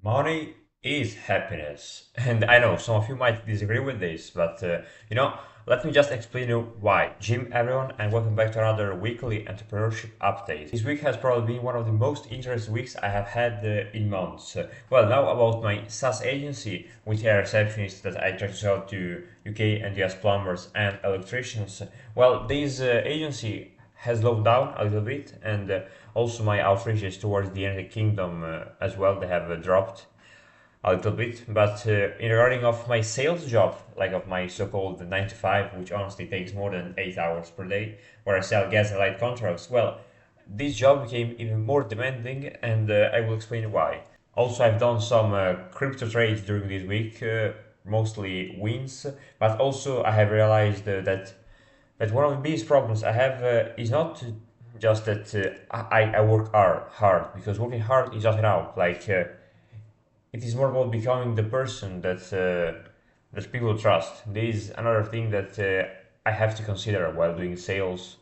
Money is happiness. And I know some of you might disagree with this, but you know, let me just explain you why. Jim, everyone, and welcome back to another weekly entrepreneurship update. This week has probably been one of the most interesting weeks I have had in months. Well, now about my SaaS agency, with a receptionist that I try to sell to UK and US plumbers and electricians. Well, this agency has slowed down a little bit, and also my outreaches towards the United Kingdom as well, they have dropped a little bit. But in regarding of my sales job, like of my so-called 9 to 5, which honestly takes more than 8 hours per day, where I sell gas and light contracts, well, this job became even more demanding, and I will explain why. Also, I've done some crypto trades during this week, mostly wins, but also I have realized that one of the biggest problems I have is not just that I work hard, because working hard is not enough. It is more about becoming the person that people trust. There is another thing that I have to consider while doing sales,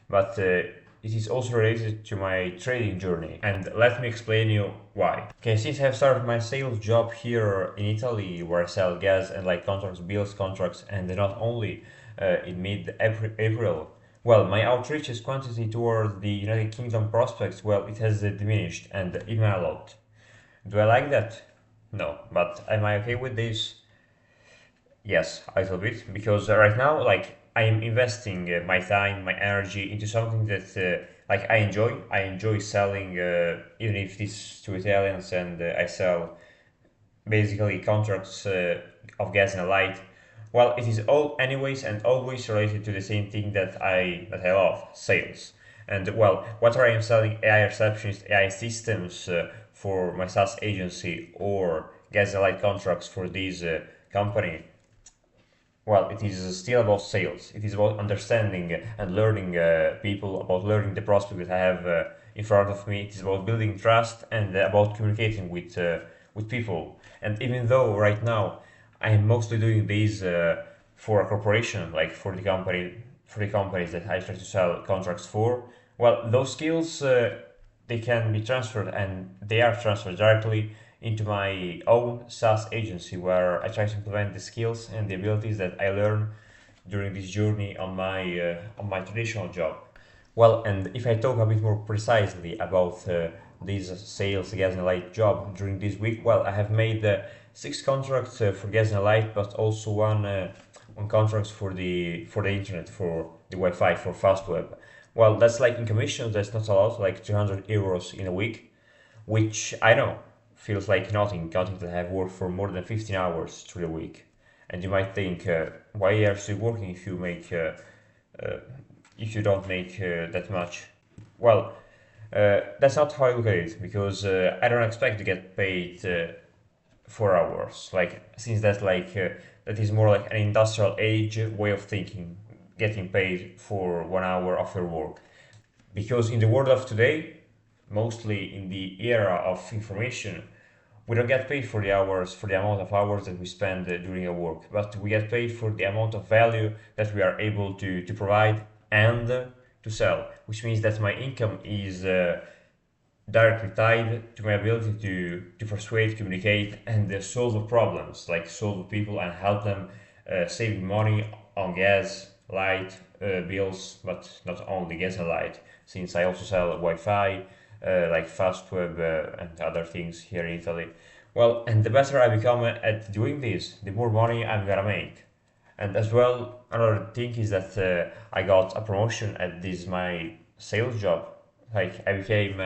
but it is also related to my trading journey. And let me explain you why. Okay, since I have started my sales job here in Italy, where I sell gas and light contracts, bills contracts, and not only in mid-April, well, my outreach's quantity towards the United Kingdom prospects, well, it has diminished and even a lot. Do I like that? No, but am I okay with this? Yes, a little bit, because right now, like, I am investing my time, my energy into something that, like, I enjoy. I enjoy selling, even if it is to Italians, and I sell basically contracts of gas and light. Well, it is all anyways and always related to the same thing that I love, sales. And well, whether I am selling AI receptionist, AI systems for my SaaS agency or gas and light contracts for this company, well, it is still about sales. It is about understanding and learning people, about learning the prospect that I have in front of me. It is about building trust and about communicating with people. And even though right now I am mostly doing this for a corporation, like for the companies that I try to sell contracts for, well, those skills they can be transferred, and they are transferred directly into my own SaaS agency, where I try to implement the skills and the abilities that I learn during this journey on my traditional job. Well, and if I talk a bit more precisely about this sales gas and light job during this week, well, I have made 6 contracts for gas and light, but also one contract for the internet, for the Wi-Fi, for Fastweb. Well, that's like in commissions, that's not a lot, like 300 euros in a week, which I know feels like nothing, counting that I have worked for more than 15 hours through the week. And you might think, why are you still working uh, if you don't make that much? Well, that's not how I look at it, because I don't expect to get paid 4 hours. Like, since that is more like an industrial age way of thinking, getting paid for 1 hour of your work. Because in the world of today, mostly in the era of information, we don't get paid for the hours, for the amount of hours that we spend during our work, but we get paid for the amount of value that we are able to provide and to sell, which means that my income is directly tied to my ability to persuade, communicate, and solve problems, like solve people and help them saving money on gas, light, bills, but not only gas and light, since I also sell Wi-Fi, like Fastweb and other things here in Italy. Well, and the better I become at doing this, the more money I'm gonna make. And as well, another thing is that I got a promotion at this my sales job. Like, I became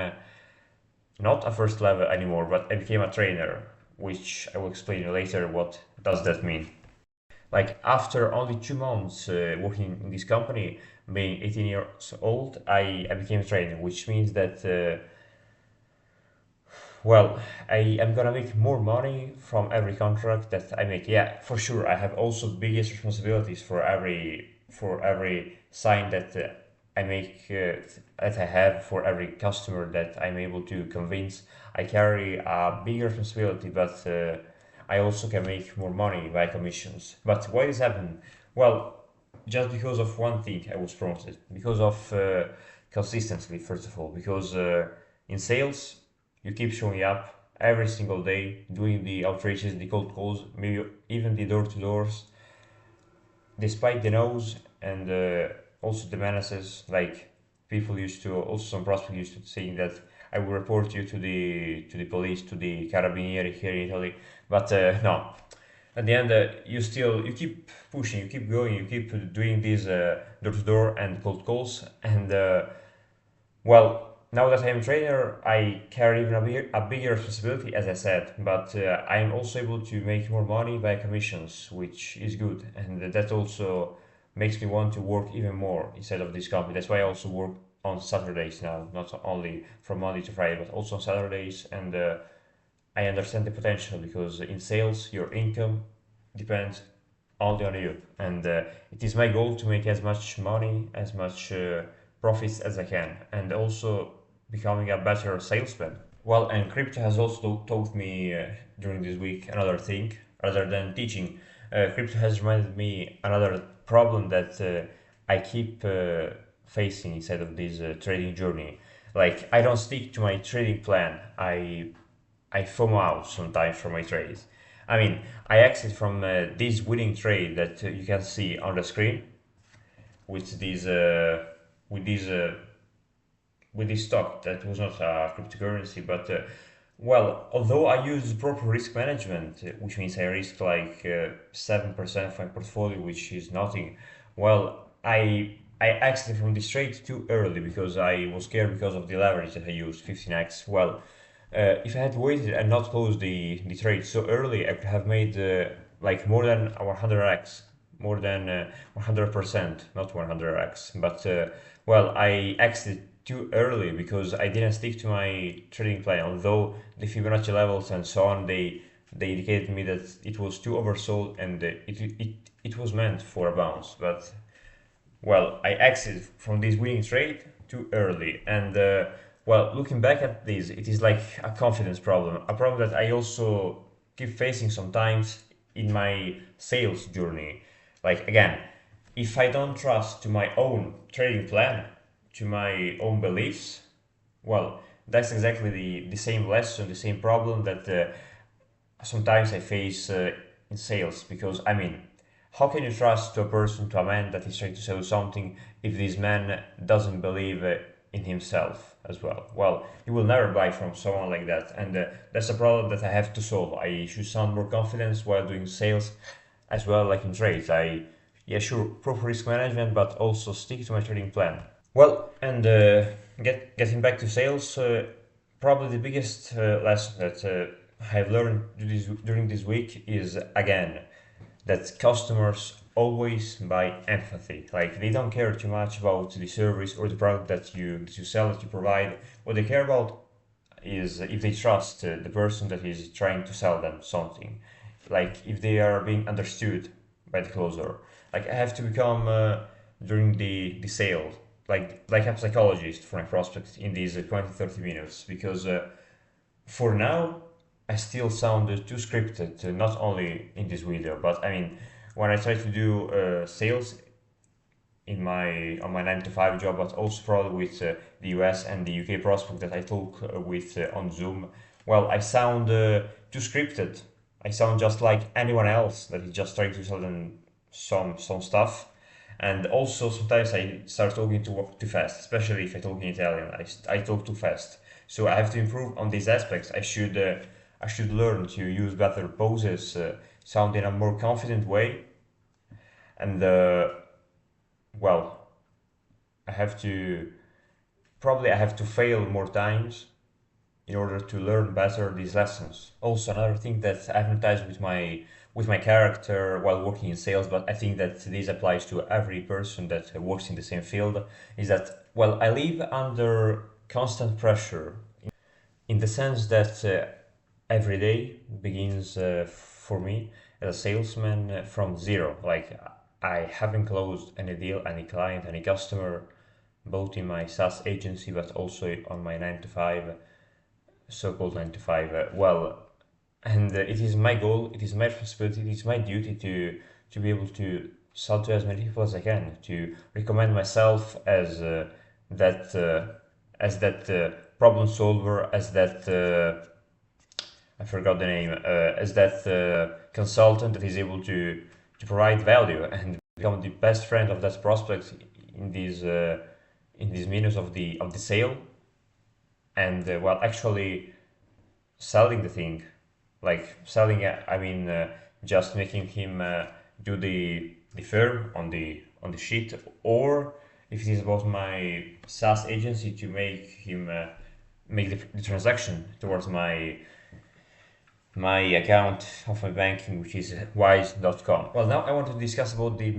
not a first level anymore, but I became a trainer, which I will explain later what does that mean. Like, after only 2 months working in this company, being 18 years old, I became a trainer, which means that well, I am gonna make more money from every contract that I make. Yeah, for sure. I have also biggest responsibilities for every sign that I make that I have, for every customer that I'm able to convince. I carry a bigger responsibility, but I also can make more money by commissions. But why this happened? Well, just because of one thing, I was promoted because of consistency. First of all, because in sales you keep showing up every single day, doing the outreaches, the cold calls, maybe even the door to doors, despite the no's and also the menaces. Like people used to, also some prospects used to saying that I will report you to the police, to the carabinieri here in Italy. But no, at the end, you keep pushing, you keep going, you keep doing these door to door and cold calls, and well, now that I'm a trainer, I carry even a bigger responsibility, as I said, but I am also able to make more money by commissions, which is good, and that also makes me want to work even more inside of this company. That's why I also work on Saturdays now, not only from Monday to Friday, but also on Saturdays, and I understand the potential because in sales, your income depends only on you, and it is my goal to make as much money, as much profits as I can, and also becoming a better salesman. Well, and crypto has also taught me during this week another thing rather than teaching. Crypto has reminded me another problem that I keep facing inside of this trading journey. Like I don't stick to my trading plan. I FOMO out sometimes from my trades. I mean, I exit from this winning trade that you can see on the screen with with this with this stock that was not a cryptocurrency, but well, although I use proper risk management, which means I risk like 7% of my portfolio, which is nothing. Well, I exited from this trade too early because I was scared because of the leverage that I used, 15x. Well, if I had waited and not closed the trade so early, I could have made like more than 100x, more than 100%, not 100x. But well, I exited too early because I didn't stick to my trading plan. Although the Fibonacci levels and so on, they indicated me that it was too oversold and it was meant for a bounce. But well, I exited from this winning trade too early, and well, looking back at this, it is like a confidence problem, a problem that I also keep facing sometimes in my sales journey. Like again, if I don't trust to my own trading plan, to my own beliefs, well, that's exactly the same lesson, the same problem that sometimes I face in sales. Because I mean, how can you trust to a person, to a man that is trying to sell something, if this man doesn't believe in himself as well? Well, you will never buy from someone like that, and that's a problem that I have to solve. I should sound more confident while doing sales, as well like in trades. Yeah, sure, proper risk management, but also stick to my trading plan. Well, and getting back to sales, probably the biggest lesson that I've learned during this week is again that customers always buy empathy. Like they don't care too much about the service or the product that you sell, that you provide. What they care about is if they trust the person that is trying to sell them something. Like if they are being understood by the closer. Like I have to become during the sale like a psychologist for my prospects in these 20-30 minutes, because for now I still sound too scripted, not only in this video, but I mean when I try to do sales in my on my 9 to 5 job, but also probably with the US and the UK prospect that I talk with on Zoom. Well, I sound too scripted. I sound just like anyone else that is just trying to sell them some stuff. And also sometimes I start talking too fast, especially if I talk in Italian. I talk too fast, so I have to improve on these aspects. I should learn to use better poses, sound in a more confident way, and well, I have to probably I have to fail more times in order to learn better these lessons. Also, another thing that I've noticed with my character while working in sales, but I think that this applies to every person that works in the same field, is that well, I live under constant pressure in the sense that every day begins for me as a salesman from zero. Like I haven't closed any deal, any client, any customer, both in my SaaS agency, but also on my 9 to 5, so-called 9 to 5. Well, and it is my goal, it is my responsibility, it is my duty to be able to sell to as many people as I can, to recommend myself that as that problem solver, as that I forgot the name, as that consultant that is able to provide value and become the best friend of that prospect in these minutes of the sale, and while actually selling the thing, like selling, I mean, just making him do the firm on the sheet, or if it is about my SaaS agency, to make him make the transaction towards my account of my banking, which is wise.com. Well, now I want to discuss about the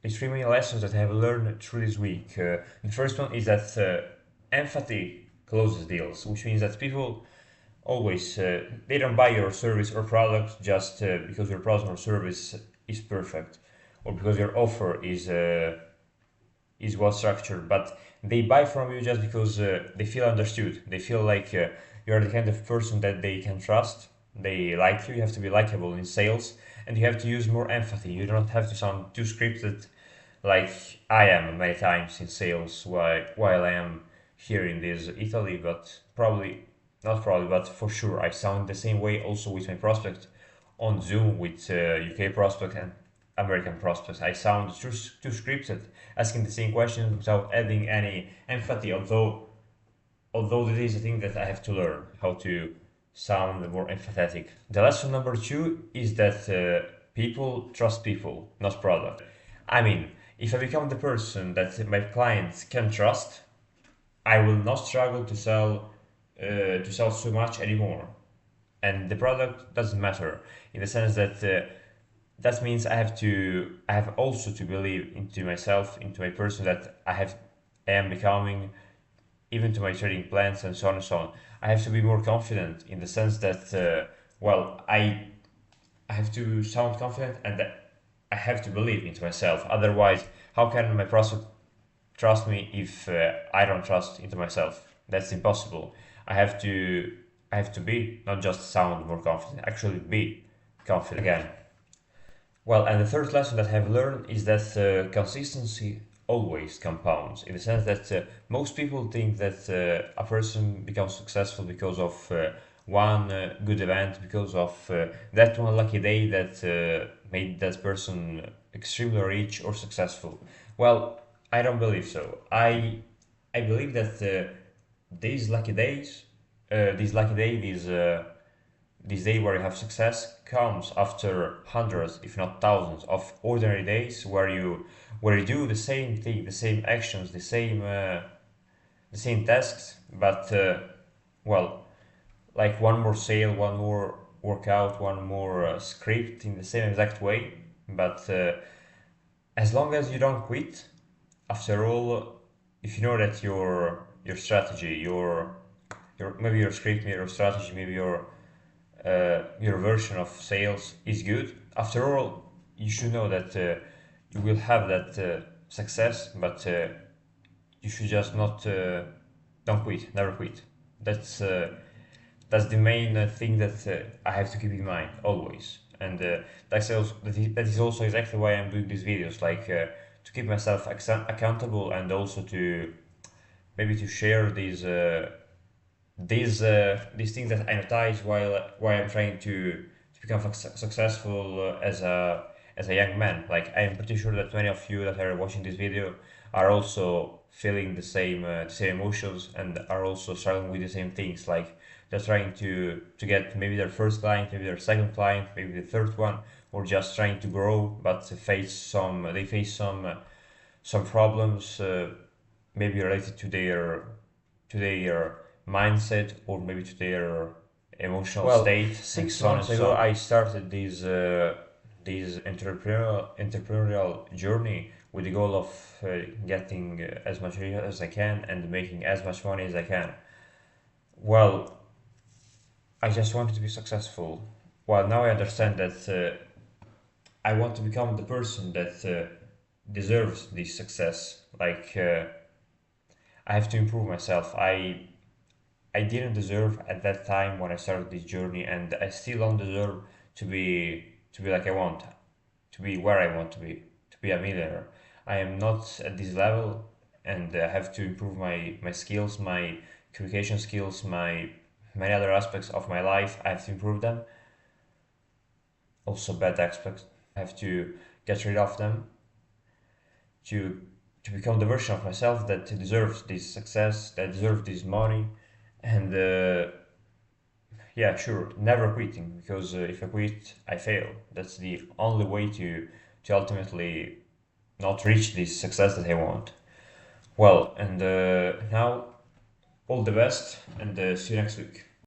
three main lessons that I have learned through this week. The first one is that empathy closes deals, which means that people always they don't buy your service or product just because your product or service is perfect, or because your offer is well structured, but they buy from you just because they feel understood. They feel like you're the kind of person that they can trust. They like you. You have to be likable in sales, and you have to use more empathy. You don't have to sound too scripted, like I am many times in sales while I am here in this Italy, but probably not probably, but for sure I sound the same way also with my prospect on Zoom with UK prospect and American prospects. I sound too scripted, asking the same questions without adding any empathy. Although that is a thing that I have to learn how to sound more empathetic. The lesson number two is that people trust people, not product. I mean, if I become the person that my clients can trust, I will not struggle to sell so much anymore, and the product doesn't matter in the sense that that means I have also to believe into myself, into my person that I am becoming, even to my trading plans and so on and so on. I have to be more confident in the sense that well I have to sound confident, and that I have to believe into myself. Otherwise, how can my prospect trust me if I don't trust into myself? That's impossible. I have to I have to be, not just sound more confident, actually be confident again. Well, and the third lesson that I have learned is that consistency always compounds, in the sense that most people think that a person becomes successful because of one good event, because of that one lucky day that made that person extremely rich or successful. Well, I don't believe so. I believe that these lucky days, these lucky day, this day where you have success comes after hundreds, if not thousands, of ordinary days where you do the same thing, the same actions, the same tasks, but well, like one more sale, one more workout, one more script in the same exact way. But as long as you don't quit, after all, if you know that your strategy, your maybe your script, maybe your strategy, maybe your version of sales is good. After all, you should know that you will have that success, but you should just not don't quit, never quit. That's uh, that's the main thing that I have to keep in mind always, and that is also exactly why I'm doing these videos, like to keep myself accountable, and also to maybe to share these things that I notice while I'm trying to become successful as a young man. Like, I'm pretty sure that many of you that are watching this video are also feeling the same emotions, and are also struggling with the same things. Like, they're trying to get maybe their first client, maybe their second client, maybe the third one, or just trying to grow, but they face some problems, maybe related to their mindset, or maybe to their emotional state. 6 months ago, I started this entrepreneurial journey with the goal of getting as much as I can and making as much money as I can. Well, I just wanted to be successful. Well, now I understand that I want to become the person that deserves this success. Like, I have to improve myself. I didn't deserve at that time when I started this journey, and I still don't deserve to be like I want, to be where I want to be a millionaire. I am not at this level, and I have to improve my skills, my communication skills, many other aspects of my life. I have to improve them. Also, bad aspects, I have to get rid of them to become the version of myself that deserves this success, that deserves this money, and yeah, sure, never quitting, because if I quit, I fail. That's the only way to ultimately not reach this success that I want. Well, and now all the best, and see you next week.